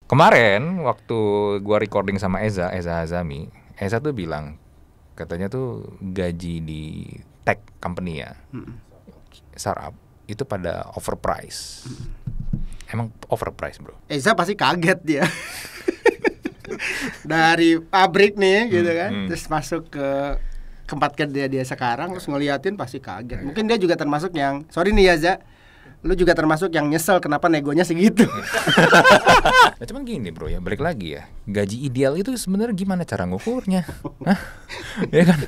Kemarin waktu gua recording sama Eza Hazami, Eza tuh bilang katanya tuh gaji di tech company ya, startup itu pada overprice. Emang overprice, bro? Eza pasti kaget dia. Dari pabrik nih gitu kan, terus masuk ke tempat kerja dia sekarang, terus ngeliatin pasti kaget. Mungkin dia juga termasuk yang, sorry nih ya Za, lu juga termasuk yang nyesel kenapa negonya segitu. Nah, cuman gini bro ya, balik lagi ya, gaji ideal itu sebenarnya gimana cara ngukurnya? Hah? Ya kan?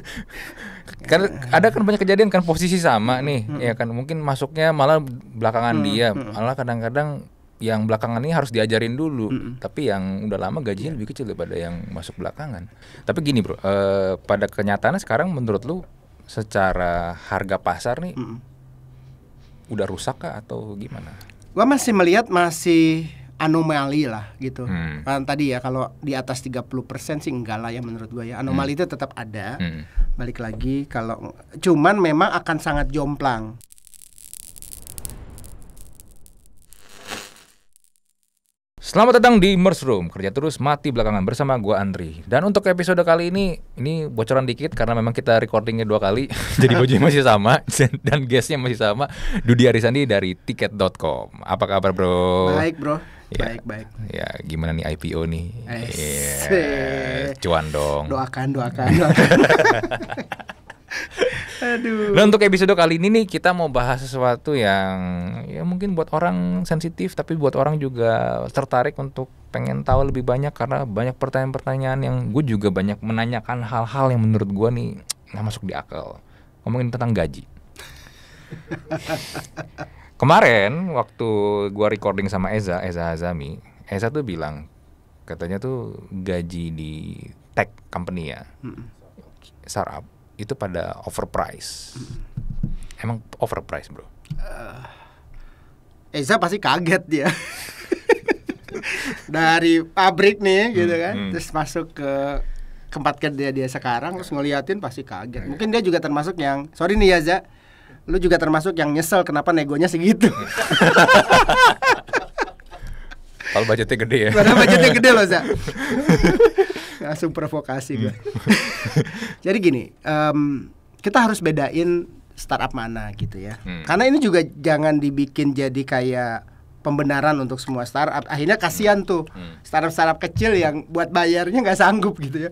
Karena ada kan banyak kejadian kan posisi sama nih, ya kan mungkin masuknya malah belakangan dia, malah kadang-kadang yang belakangan ini harus diajarin dulu, tapi yang udah lama gajinya lebih kecil daripada yang masuk belakangan. Tapi gini bro, pada kenyataannya sekarang menurut lu secara harga pasar nih udah rusak kah atau gimana? Gua masih melihat masih anomali lah gitu. Kan tadi ya kalau di atas 30% sih enggak lah ya menurut gua ya. Anomali itu tetap ada. Balik lagi kalau cuman memang akan sangat jomplang. Selamat datang di Merge Room, kerja terus mati belakangan bersama gua Andri. Dan untuk episode kali ini bocoran dikit karena memang kita recordingnya 2 kali. Jadi bajunya masih sama dan guestnya masih sama, Dudi Arisandi dari tiket.com. Apa kabar bro? Baik bro, Ya, baik. Ya gimana nih IPO nih? Cuan dong. Doakan. Aduh. Nah untuk episode kali ini nih kita mau bahas sesuatu yang ya mungkin buat orang sensitif, tapi buat orang juga tertarik untuk pengen tahu lebih banyak karena banyak pertanyaan-pertanyaan yang gue juga banyak menanyakan hal-hal yang menurut gue nih nggak masuk di akal. Ngomongin tentang gaji. Kemarin waktu gue recording sama Eza Hazami, Eza tuh bilang katanya tuh gaji di tech company ya, startup itu pada overprice. Emang overprice bro? Eza pasti kaget dia. Dari pabrik nih gitu kan, terus masuk ke tempat kerja dia sekarang, terus ngeliatin pasti kaget. Mungkin dia juga termasuk yang, sorry nih ya Za, lu juga termasuk yang nyesel kenapa negonya segitu. Kalau budgetnya gede ya. Padahal budgetnya gede loh Za. Langsung provokasi gue. Jadi gini, kita harus bedain startup mana gitu ya. Karena ini juga jangan dibikin jadi kayak pembenaran untuk semua startup. Akhirnya kasihan tuh startup kecil yang buat bayarnya nggak sanggup gitu ya.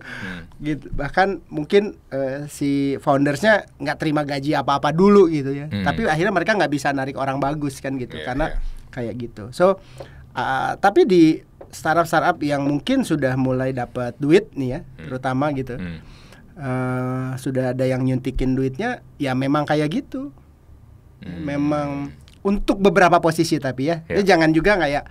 Gitu. Bahkan mungkin si foundersnya nggak terima gaji apa-apa dulu gitu ya. Tapi akhirnya mereka nggak bisa narik orang bagus kan gitu. Karena kayak gitu. So tapi di startup yang mungkin sudah mulai dapat duit nih ya, terutama gitu, sudah ada yang nyuntikin duitnya, ya memang kayak gitu, memang untuk beberapa posisi tapi ya, jangan juga kayak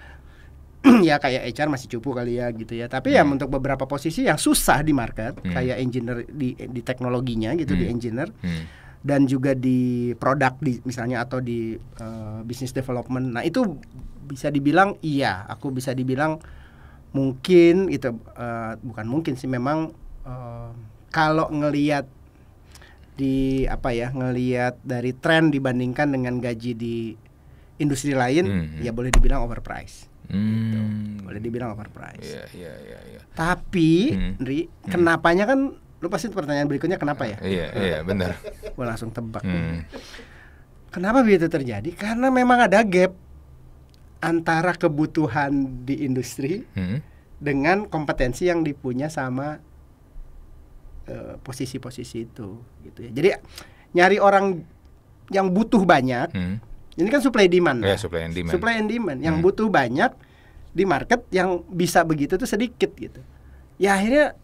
ya kayak HR masih cupu kali ya gitu ya, tapi ya untuk beberapa posisi yang susah di market, kayak engineer di teknologinya gitu, di engineer. Dan juga di produk misalnya atau di business development. Nah itu bisa dibilang aku bisa dibilang mungkin itu bukan mungkin sih, memang kalau ngelihat ngelihat dari tren dibandingkan dengan gaji di industri lain, ya boleh dibilang overprice. Gitu. Boleh dibilang overprice. Iya. Tapi Ndri, kenapanya kan lu pasti pertanyaan berikutnya kenapa ya? Iya benar. Gue langsung tebak. Kenapa begitu terjadi? Karena memang ada gap antara kebutuhan di industri dengan kompetensi yang dipunya sama posisi-posisi itu, gitu ya. Jadi nyari orang yang butuh banyak, ini kan supply demand. Supply and demand. Yang butuh banyak di market yang bisa begitu tuh sedikit gitu. Ya akhirnya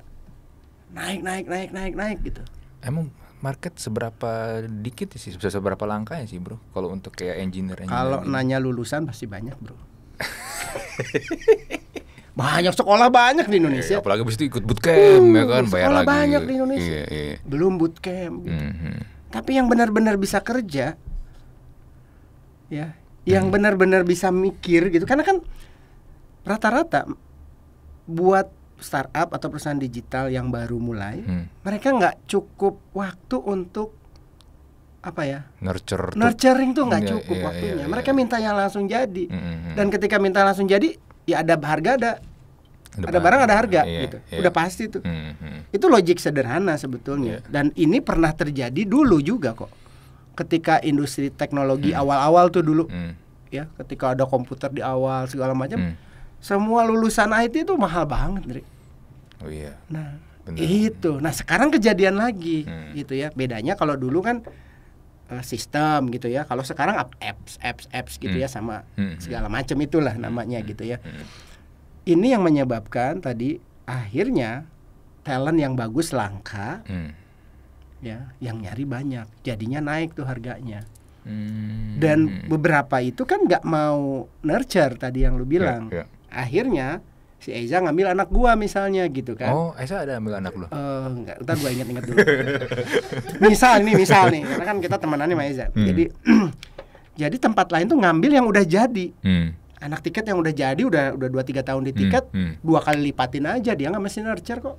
naik gitu. Emang market seberapa dikit sih, seberapa langkanya sih bro? Kalau untuk kayak engineer kalau nanya lulusan pasti banyak bro. Banyak sekolah banyak di Indonesia. Apalagi abis itu ikut bootcamp ya kan, bayar sekolah lagi. Banyak di Indonesia. Belum bootcamp. Gitu. Tapi yang benar-benar bisa kerja, ya, yang benar-benar bisa mikir gitu. Karena kan rata-rata buat startup atau perusahaan digital yang baru mulai, mereka nggak cukup waktu untuk nurturing tuh nggak cukup waktunya. Mereka minta yang langsung jadi, dan ketika minta langsung jadi, ya ada harga, ada Ada barang ada harga iya, gitu. iya. Udah pasti tuh. Itu logik sederhana sebetulnya. Dan ini pernah terjadi dulu juga kok. Ketika industri teknologi awal-awal tuh dulu. Ya, ketika ada komputer di awal segala macam. Semua lulusan IT itu mahal banget, Dri. Oh iya. Nah, bener. itu. Nah, sekarang kejadian lagi gitu ya. Bedanya kalau dulu kan sistem gitu ya. Kalau sekarang apps gitu ya sama segala macam itulah namanya gitu ya. Ini yang menyebabkan tadi akhirnya talent yang bagus langka, ya, yang nyari banyak, jadinya naik tuh harganya. Dan beberapa itu kan nggak mau nurture tadi yang lu bilang. Akhirnya si Eza ngambil anak gua misalnya gitu kan. Oh, Eza ada ambil anak lu? Enggak, ntar gua inget-inget dulu. misal nih, karena kan kita temanannya sama Eza. Jadi tempat lain tuh ngambil yang udah jadi. Anak tiket yang udah jadi udah 2-3 tahun di tiket, 2 kali lipatin aja, dia nggak mesti nurture kok.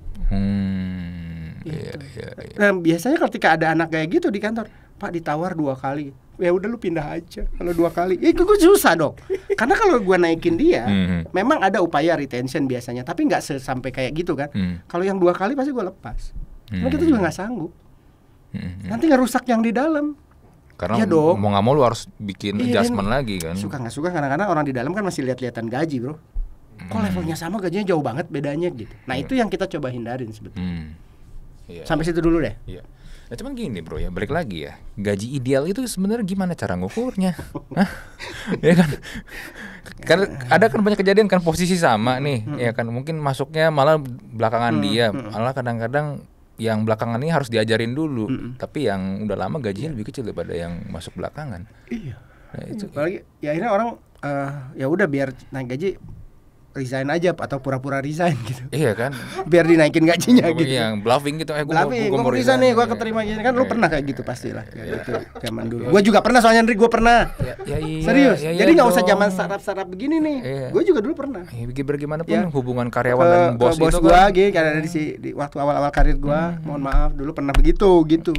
Gitu. Iya. Nah, biasanya ketika ada anak kayak gitu di kantor, Pak ditawar 2 kali, ya udah lu pindah aja. Kalau 2 kali, gue susah dong. Karena kalau gue naikin dia, memang ada upaya retention biasanya, tapi nggak sampai kayak gitu kan. Kalau yang 2 kali pasti gue lepas. Karena kita juga nggak sanggup. Nanti ngerusak yang di dalam. Karena ya dong. Mau nggak mau lu harus bikin adjustment lagi kan. Suka nggak suka kadang-kadang orang di dalam kan masih lihat-lihatan gaji, bro. Kok levelnya sama, gajinya jauh banget bedanya gitu. Nah itu yang kita coba hindarin sebetulnya. Sampai situ dulu deh. Iya. Nah, cuman gini bro ya, balik lagi ya. Gaji ideal itu sebenarnya gimana cara ngukurnya? Ya kan? Karena ada kan banyak kejadian kan posisi sama nih, ya kan mungkin masuknya malah belakangan dia, malah kadang-kadang yang belakangan ini harus diajarin dulu, tapi yang udah lama gajinya lebih kecil daripada yang masuk belakangan. Iya. Nah, itu. Apalagi ya akhirnya orang ya udah biar naik gaji resign aja atau pura-pura resign gitu. Iya kan? Biar dinaikin gajinya gitu. Yang bluffing gitu, gue mau resign nih, gue keterima gini kan. Lu pernah kayak gitu pastilah. Kayak gitu zaman dulu. Gue juga pernah soalnya, Gue pernah. Iya, serius. Jadi nggak usah zaman startup begini nih. Gue juga dulu pernah. Bagaimana pun hubungan karyawan dan bos itu gue kan. Karena di waktu awal-awal karir gue, mohon maaf dulu pernah begitu gitu.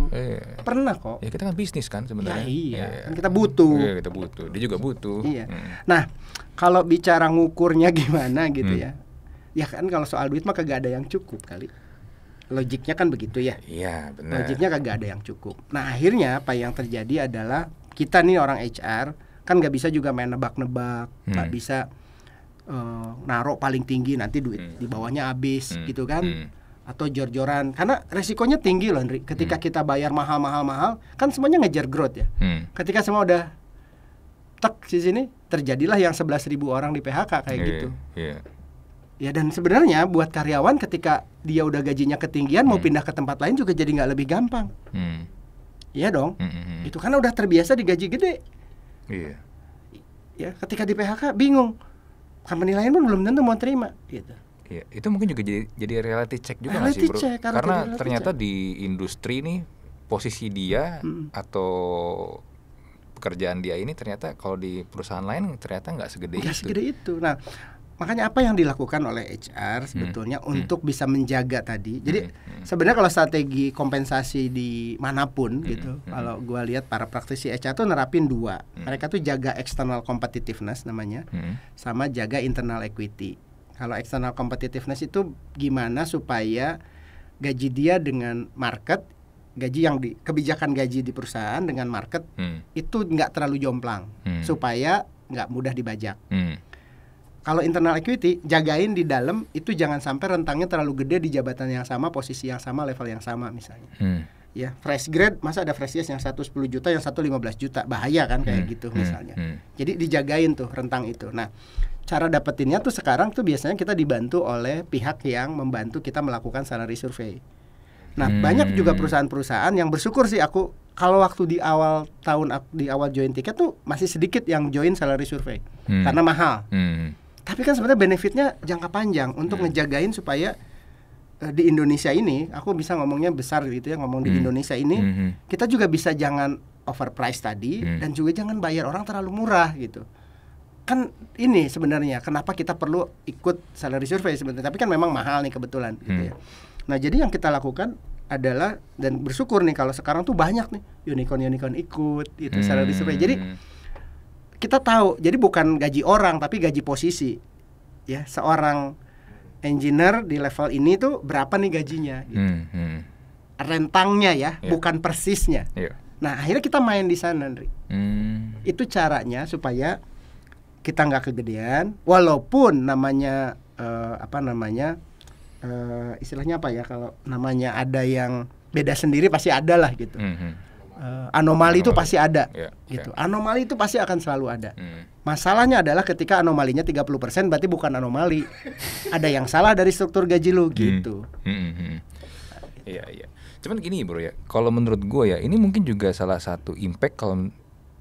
Pernah kok. Ya kita kan bisnis kan sebenarnya. Iya. Kan kita butuh. Iya, kita butuh. Dia juga butuh. Iya. Nah, kalau bicara ngukurnya gimana gitu ya. Ya kan kalau soal duit mah kagak ada yang cukup kali. Logiknya kan begitu ya. Iya, benar. Logiknya kagak ada yang cukup. Nah, akhirnya apa yang terjadi adalah kita nih orang HR kan nggak bisa juga main nebak-nebak, nggak bisa naruh paling tinggi nanti duit di bawahnya habis gitu kan. Atau jor-joran, karena resikonya tinggi loh, Andri. Ketika kita bayar mahal-mahal kan semuanya ngejar growth ya. Ketika semua udah di sini terjadilah yang 11.000 orang di PHK kayak gitu. Ya dan sebenarnya buat karyawan ketika dia udah gajinya ketinggian mau pindah ke tempat lain juga jadi nggak lebih gampang. Iya dong. Itu karena udah terbiasa digaji gede. Iya. Ya ketika di PHK bingung. Company lain pun belum tentu mau terima gitu. Iya, itu mungkin juga jadi reality check juga nggak sih bro? Karena ternyata di industri nih posisi dia atau pekerjaan dia ini ternyata kalau di perusahaan lain ternyata nggak segede itu. Nah, makanya apa yang dilakukan oleh HR sebetulnya untuk bisa menjaga tadi. Jadi sebenarnya kalau strategi kompensasi di manapun gitu, kalau gua lihat para praktisi HR tuh nerapin 2. Mereka tuh jaga external competitiveness namanya, sama jaga internal equity. Kalau external competitiveness itu gimana supaya gaji dia dengan market, kebijakan gaji di perusahaan dengan market itu nggak terlalu jomplang supaya nggak mudah dibajak. Kalau internal equity jagain di dalam itu jangan sampai rentangnya terlalu gede di jabatan yang sama, posisi yang sama, level yang sama misalnya. Ya fresh grade masa ada fresh grade yang satu 10 juta, yang satu 15 juta, bahaya kan kayak gitu misalnya. Jadi dijagain tuh rentang itu. Nah cara dapetinnya tuh sekarang tuh biasanya kita dibantu oleh pihak yang membantu kita melakukan salary survey. Nah banyak juga perusahaan-perusahaan yang bersyukur sih aku kalau waktu di awal tahun di awal join tiket tuh masih sedikit yang join salary survey karena mahal. Tapi kan sebenarnya benefitnya jangka panjang untuk ngejagain supaya di Indonesia ini aku bisa ngomongnya besar gitu ya, ngomong di Indonesia ini kita juga bisa jangan overprice tadi dan juga jangan bayar orang terlalu murah gitu. Kan ini sebenarnya kenapa kita perlu ikut salary survey sebenarnya, tapi kan memang mahal nih kebetulan gitu ya. Nah jadi yang kita lakukan adalah dan bersyukur nih kalau sekarang tuh banyak nih unicorn ikut itu salary survey. Jadi kita tahu, jadi bukan gaji orang tapi gaji posisi. Ya, seorang engineer di level ini tuh berapa nih gajinya gitu. Rentangnya ya, bukan persisnya. Nah akhirnya kita main di sana, Ndri. Itu caranya supaya kita nggak kegedean, walaupun namanya istilahnya apa ya, kalau namanya ada yang beda sendiri pasti ada lah gitu. Anomali itu pasti ada gitu. Anomali itu pasti akan selalu ada. Masalahnya adalah ketika anomalinya 30% berarti bukan anomali. Ada yang salah dari struktur gaji lu gitu. Iya. Cuman gini bro ya, kalau menurut gue ya, ini mungkin juga salah satu impact kalau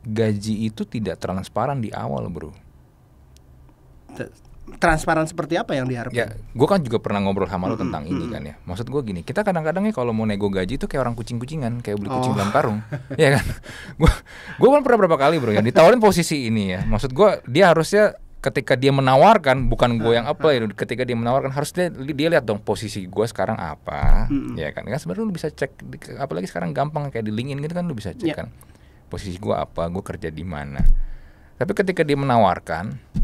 gaji itu tidak transparan di awal bro. Transparan seperti apa yang diharapkan? Ya, gue kan juga pernah ngobrol sama lo tentang ini kan ya. Maksud gue gini, kita kadang-kadang kalau mau nego gaji itu kayak orang kucing-kucingan, kayak beli kucing dalam karung, ya kan? Gue kan pernah berapa kali bro ya ditawarin posisi ini ya. Maksud gue dia harusnya ketika dia menawarkan, bukan gue yang apply, ketika dia menawarkan harus dia lihat dong posisi gue sekarang apa, ya kan? Kan sebenarnya lu bisa cek, apalagi sekarang gampang kayak di LinkedIn gitu kan, lu bisa cek kan posisi gue apa, gue kerja di mana. Tapi ketika dia menawarkan,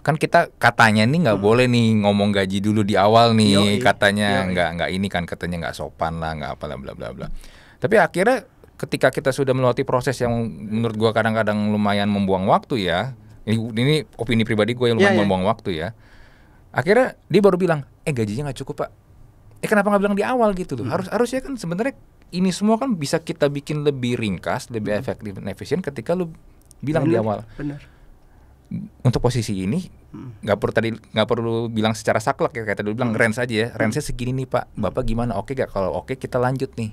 kan kita katanya nih nggak boleh nih ngomong gaji dulu di awal nih, katanya nggak ini kan, katanya nggak sopan lah, nggak apalah bla bla bla. Tapi akhirnya ketika kita sudah melewati proses yang menurut gua kadang-kadang lumayan membuang waktu ya, ini opini pribadi gue yang lumayan membuang waktu ya. Akhirnya dia baru bilang, gajinya nggak cukup pak. Kenapa nggak bilang di awal gitu loh? Harusnya kan sebenarnya ini semua kan bisa kita bikin lebih ringkas, lebih efektif dan efisien ketika lu bilang di awal. Benar. Untuk posisi ini nggak perlu bilang secara saklek ya, kayak tadi bilang range aja ya, range-nya segini nih pak, bapak gimana, oke gak? Kalau oke kita lanjut nih.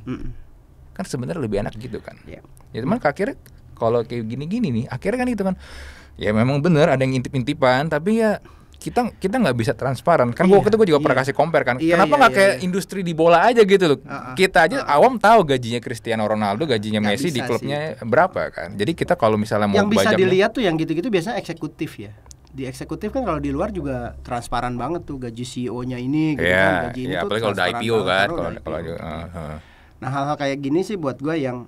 Kan sebenarnya lebih enak gitu kan. Ya cuman akhirnya kalau kayak gini-gini nih, akhirnya kan itu kan ya memang bener ada yang intip-intipan, tapi ya kita nggak bisa transparan kan. Waktu itu gue juga pernah kasih compare kan, kenapa nggak kayak industri di bola aja gitu loh. Kita aja awam tahu gajinya Cristiano Ronaldo, gajinya Messi di klubnya berapa kan. Jadi kita kalau misalnya mau yang bisa dilihat tuh yang gitu-gitu biasanya eksekutif ya. Di eksekutif kan kalau di luar juga transparan banget tuh gaji CEO-nya ini gitu kan, gaji ini tuh apalagi kalau udah IPO kan, kalau nah hal-hal kayak gini sih buat gue yang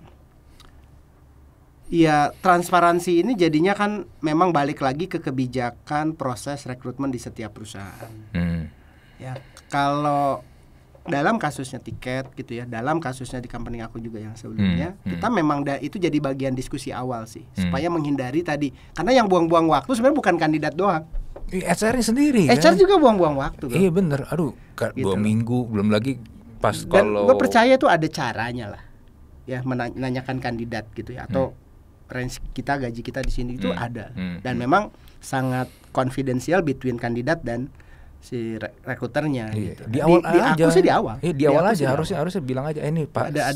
ya transparansi ini jadinya kan memang balik lagi ke kebijakan proses rekrutmen di setiap perusahaan. Ya, kalau dalam kasusnya tiket gitu ya, dalam kasusnya di company aku juga yang sebelumnya, kita memang itu jadi bagian diskusi awal sih, supaya menghindari tadi, karena yang buang-buang waktu sebenarnya bukan kandidat doang. HR-nya sendiri. HR kan? Juga buang-buang waktu. Iya bener, aduh, gitu 2 minggu belum lagi pas kalau. Gue percaya tuh ada caranya lah, ya menanyakan kandidat gitu ya, atau range kita, gaji kita di sini itu ada, dan memang sangat confidential between kandidat dan si rekruternya. Gitu. Di awal aja. Aku sih di awal. Di awal aja harusnya bilang aja, ini Pak, ada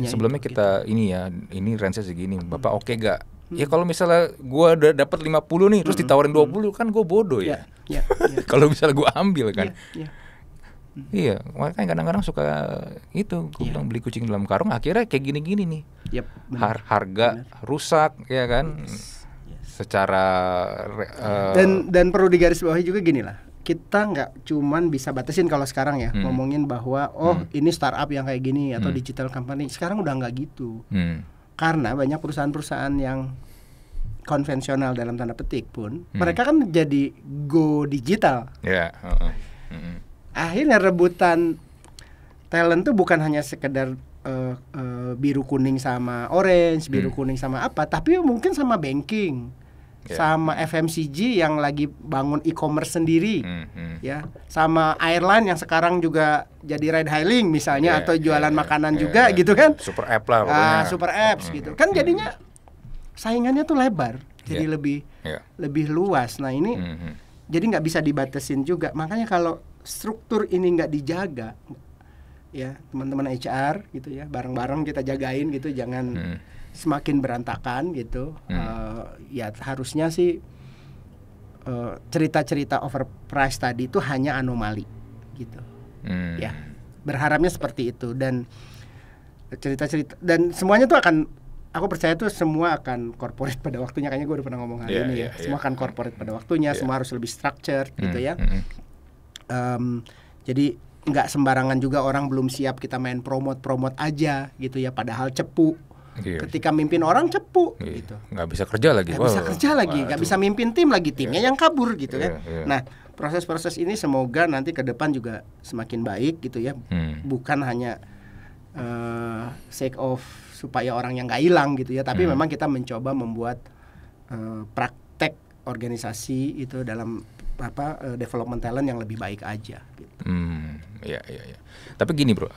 sebelumnya kita gitu. Ini ya, ini range segini, Bapak oke gak? Ya kalau misalnya gua udah dapat 50 nih, terus ditawarin 20 kan gue bodoh ya. Kalau misalnya gua ambil kan. Iya, makanya kadang-kadang suka itu, gue bilang beli kucing dalam karung, akhirnya kayak gini-gini nih. Harga rusak, ya kan? Secara dan perlu digarisbawahi juga gini lah. Kita nggak cuman bisa batasin kalau sekarang ya ngomongin bahwa ini startup yang kayak gini atau digital company. Sekarang udah nggak gitu. Karena banyak perusahaan-perusahaan yang konvensional dalam tanda petik pun mereka kan jadi go digital. Akhirnya rebutan talent tuh bukan hanya sekedar biru kuning sama orange, biru kuning sama apa, tapi mungkin sama banking, sama FMCG yang lagi bangun e-commerce sendiri, ya, sama airline yang sekarang juga jadi ride hailing misalnya, atau jualan makanan juga gitu kan, super app lah pokoknya. Super apps gitu kan, jadinya saingannya tuh lebar, jadi lebih luas. Nah ini jadi nggak bisa dibatasin juga, makanya kalau struktur ini nggak dijaga, ya teman-teman HR gitu ya, bareng-bareng kita jagain gitu, jangan semakin berantakan gitu. Ya harusnya sih cerita-cerita overprice tadi itu hanya anomali gitu. Ya berharapnya seperti itu, dan cerita-cerita dan semuanya tuh akan, aku percaya tuh semua akan corporate pada waktunya. Kayaknya gue udah pernah ngomong hari ini ya. Semua akan corporate pada waktunya, semua harus lebih structured gitu ya. Jadi nggak sembarangan juga orang belum siap kita main promote aja gitu ya, padahal cepu Iya. Ketika mimpin orang cepu Iya. gitu. Nggak bisa kerja lagi. Nggak bisa kerja lagi, nggak bisa mimpin tim lagi, timnya yang kabur gitu kan. Iya. Nah, proses-proses ini semoga nanti ke depan juga semakin baik gitu ya. Bukan hanya sake of supaya orang yang nggak hilang gitu ya, tapi memang kita mencoba membuat praktek organisasi itu dalam development talent yang lebih baik aja gitu. Iya. Tapi gini bro,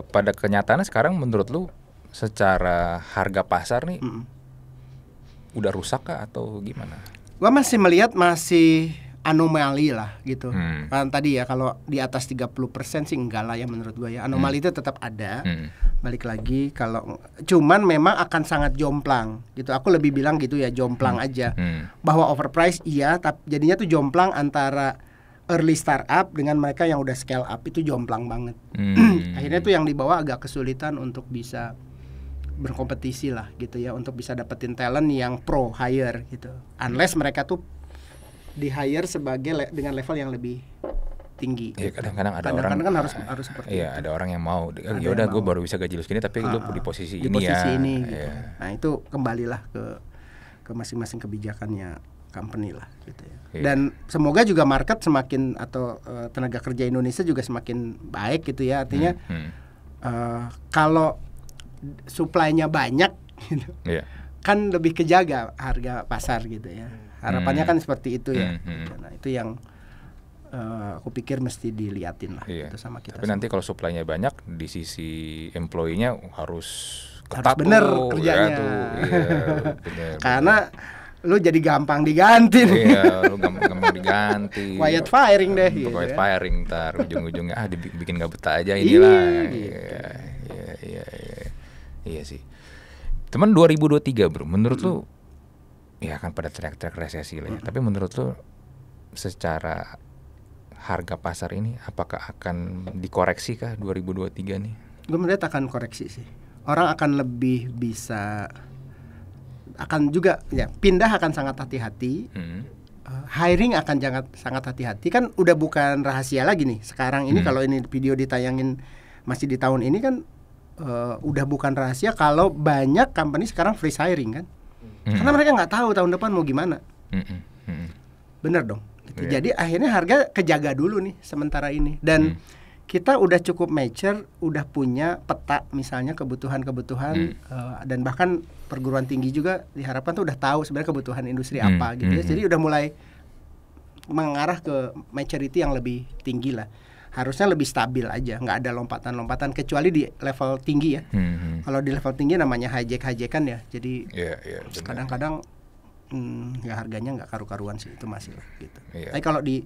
pada kenyataannya sekarang menurut lu secara harga pasar nih udah rusak kah atau gimana? Gua masih melihat masih anomali lah gitu. Kan tadi ya kalau di atas 30% sih enggak lah ya menurut gua ya. Anomali itu tetap ada. Balik lagi kalau cuman memang akan sangat jomplang gitu. Aku lebih bilang gitu ya, jomplang aja. Bahwa overprice iya, tapi jadinya tuh jomplang antara early startup dengan mereka yang udah scale up, itu jomplang banget. Akhirnya tuh yang di bawah agak kesulitan untuk bisa berkompetisi lah gitu ya, untuk bisa dapetin talent yang pro hire gitu. Unless mereka tuh di hire sebagai dengan level yang lebih tinggi. Iya, kadang-kadang ada Kadang-kadang orang kan harus seperti iya, itu. ada orang yang mau. Ya udah gue baru bisa gaji lu segini tapi lu di posisi ini ya. Gitu. Iya. Nah, itu kembalilah ke masing-masing kebijakannya company lah gitu ya. Iya. Dan semoga juga market semakin atau tenaga kerja Indonesia juga semakin baik gitu ya. Artinya kalau supply-nya banyak gitu, kan lebih kejaga harga pasar gitu ya. Harapannya kan seperti itu ya. Gitu. Nah, itu yang aku pikir mesti diliatin lah gitu sama kita. Tapi nanti kalau supply-nya banyak, di sisi employee-nya harus harus ketat bener tuh, kerjanya. Ya, tuh, iya, bener. Karena lu jadi gampang diganti. Iya, lu gampang diganti. Quiet firing deh gitu. Quiet firing, ntar ujung-ujungnya dibikin gak betah aja inilah. Iya sih. Teman 2023 bro, menurut lu ya kan pada teriak-teriak resesi lah ya. Tapi menurut lu secara harga pasar ini apakah akan dikoreksi kah 2023 nih? Gue melihat akan koreksi sih. Orang akan lebih bisa, akan juga ya pindah akan sangat hati-hati. Hiring akan sangat hati-hati. Kan udah bukan rahasia lagi nih. Sekarang ini kalau ini video ditayangin masih di tahun ini kan udah bukan rahasia kalau banyak company sekarang freeze hiring kan. Karena mereka nggak tahu tahun depan mau gimana. Bener dong. Gitu. Jadi akhirnya harga kejaga dulu nih sementara ini. Dan kita udah cukup mature, udah punya peta misalnya kebutuhan-kebutuhan dan bahkan perguruan tinggi juga diharapkan tuh udah tahu sebenarnya kebutuhan industri apa gitu ya. Jadi udah mulai mengarah ke maturity yang lebih tinggi lah. Harusnya lebih stabil aja, nggak ada lompatan-lompatan kecuali di level tinggi ya. Kalau di level tinggi namanya hijack-hijackan ya. Jadi kadang-kadang ya harganya nggak karu-karuan sih, itu masih lah gitu. Tapi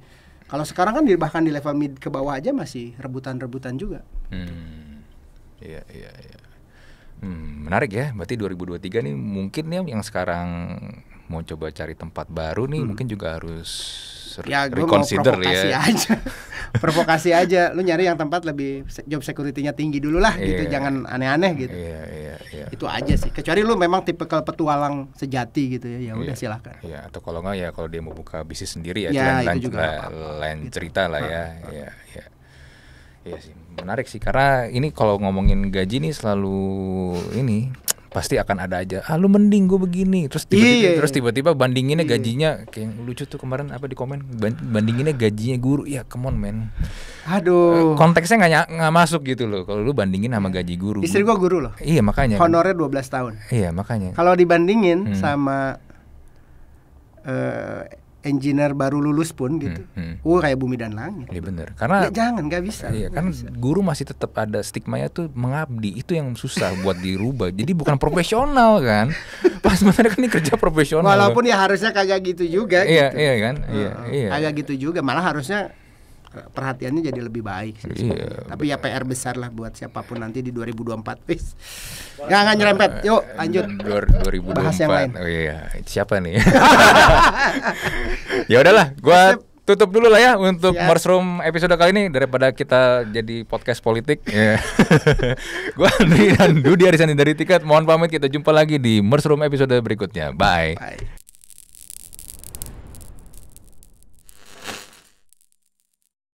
kalau sekarang kan bahkan di level mid ke bawah aja masih rebutan-rebutan juga. Iya. Menarik ya. Berarti 2023 nih mungkin nih yang sekarang mau coba cari tempat baru nih mungkin juga harus ya gue mau reconsider provokasi aja. Provokasi aja, lu nyari yang tempat lebih job security-nya tinggi dulu lah gitu, jangan aneh-aneh gitu. Iya. Itu aja sih. Kecuali lu memang tipikal petualang sejati gitu ya, udah silakan. Iya, atau kalau nggak ya kalau dia mau buka bisnis sendiri ya, lain cerita lah ya. Iya sih, menarik sih karena ini kalau ngomongin gaji nih selalu ini pasti akan ada aja. Lu mending gue begini, terus tiba-tiba bandinginnya gajinya kayak lucu tuh kemarin apa di komen bandinginnya gajinya guru. Ya come on man. Aduh. Konteksnya nggak masuk gitu loh. Kalau lu bandingin sama gaji guru. Istri gue guru loh. Iya makanya. Honornya 12 tahun. Iya makanya. Kalau dibandingin sama engineer baru lulus pun gitu, kayak bumi dan langit. Iya benar. Karena nggak bisa. Iya, karena guru masih tetap ada stigmanya tuh mengabdi. Itu yang susah buat dirubah. Jadi bukan profesional kan. Pas sebenarnya kan ini kerja profesional. Walaupun ya harusnya kagak gitu juga. Iya, gitu. Iya kan. Iya. Agak gitu juga. Malah harusnya perhatiannya jadi lebih baik sih. Iya, tapi ya PR besar lah buat siapapun nanti di 2024. Wis. Nggak nyerempet. Yuk lanjut. 2024. Bahas yang lain. Oh iya, siapa nih? Ya udahlah, gua tutup dulu lah ya untuk Mushroom episode kali ini daripada kita jadi podcast politik. Gua Andri dan Dudi Arisani dari Tiket. Mohon pamit, kita jumpa lagi di Mushroom episode berikutnya. Bye.